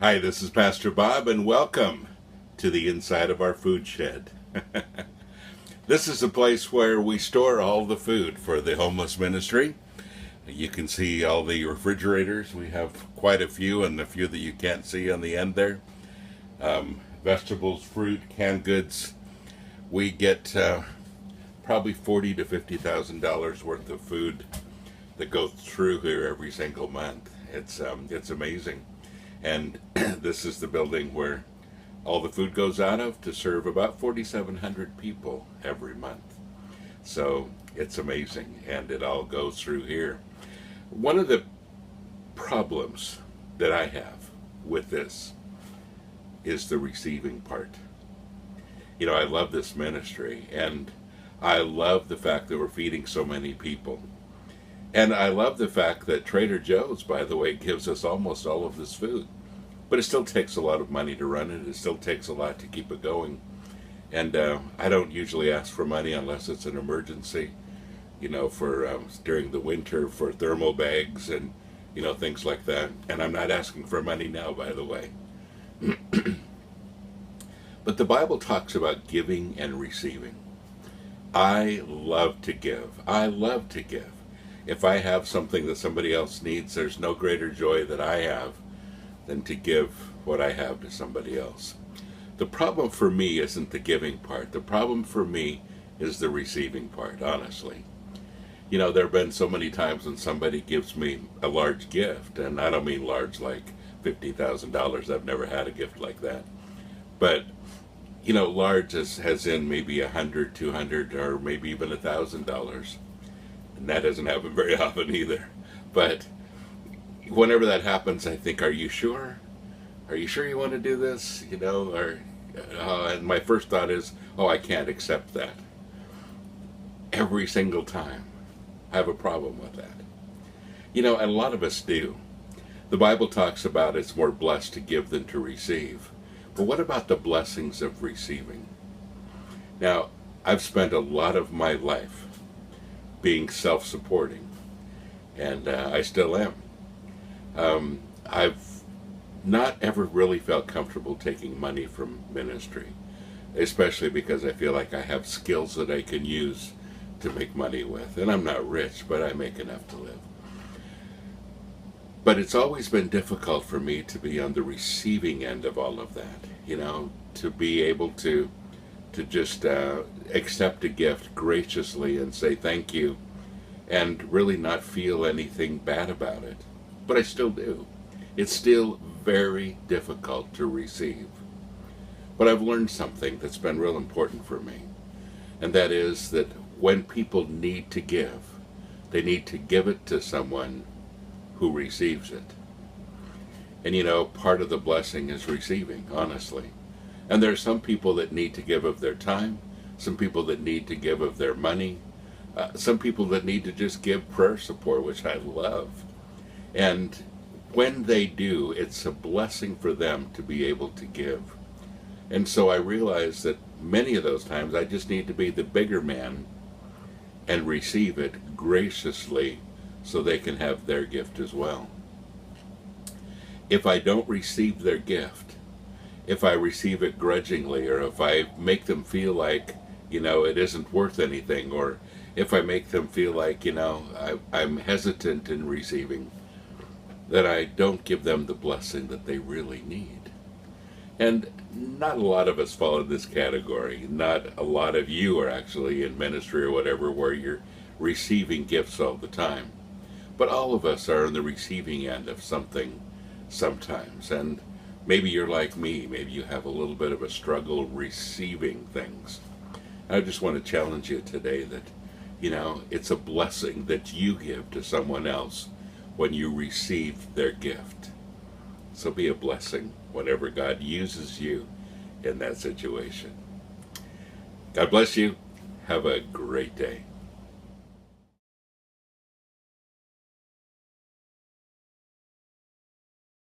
Hi, this is Pastor Bob, and welcome to the inside of our food shed. This is a place where we store all the food for the homeless ministry. You can see all the refrigerators. We have quite a few, and a few that you can't see on the end there. Vegetables, fruit, canned goods. We get probably $40,000 to $50,000 worth of food that goes through here every single month. It's amazing. And this is the building where all the food goes out of to serve about 4,700 people every month. So it's amazing, and it all goes through here. One of the problems that I have with this is the receiving part. You know, I love this ministry, and I love the fact that we're feeding so many people. And I love the fact that Trader Joe's, by the way, gives us almost all of this food. But it still takes a lot of money to run it. It still takes a lot to keep it going. And I don't usually ask for money unless it's an emergency, you know, for during the winter for thermal bags and, you know, things like that. And I'm not asking for money now, by the way. But the Bible talks about giving and receiving. I love to give. I love to give. If I have something that somebody else needs, there's no greater joy that I have than to give what I have to somebody else. The problem for me isn't the giving part. The problem for me is the receiving part, honestly. You know, there have been so many times when somebody gives me a large gift, and I don't mean large like $50,000. I've never had a gift like that. But, you know, large as in maybe $100, $200, or maybe even $1,000. And that doesn't happen very often either. But whenever that happens, I think, are you sure? Are you sure you want to do this? You know, or and my first thought is, oh, I can't accept that. Every single time, I have a problem with that. You know, and a lot of us do. The Bible talks about it's more blessed to give than to receive. But what about the blessings of receiving? Now, I've spent a lot of my life being self-supporting, and I still am. I've not ever really felt comfortable taking money from ministry, especially because I feel like I have skills that I can use to make money with. And I'm not rich, but I make enough to live. But it's always been difficult for me to be on the receiving end of all of that, you know, to be able to just accept a gift graciously and say thank you and really not feel anything bad about it. But I still do. It's still very difficult to receive. But I've learned something that's been real important for me, and that is that when people need to give, they need to give it to someone who receives it. And you know, part of the blessing is receiving, honestly. And there are some people that need to give of their time, some people that need to give of their money, some people that need to just give prayer support, which I love. And when they do, it's a blessing for them to be able to give. And so I realize that many of those times I just need to be the bigger man and receive it graciously so they can have their gift as well. If I don't receive their gift, if I receive it grudgingly, or if I make them feel like, you know, it isn't worth anything, or if I make them feel like, you know, I'm hesitant in receiving, that I don't give them the blessing that they really need. And not a lot of us fall in this category. Not a lot of you are actually in ministry or whatever where you're receiving gifts all the time. But all of us are on the receiving end of something sometimes. And maybe you're like me. Maybe you have a little bit of a struggle receiving things. I just want to challenge you today that, you know, it's a blessing that you give to someone else when you receive their gift. So be a blessing whenever God uses you in that situation. God bless you. Have a great day.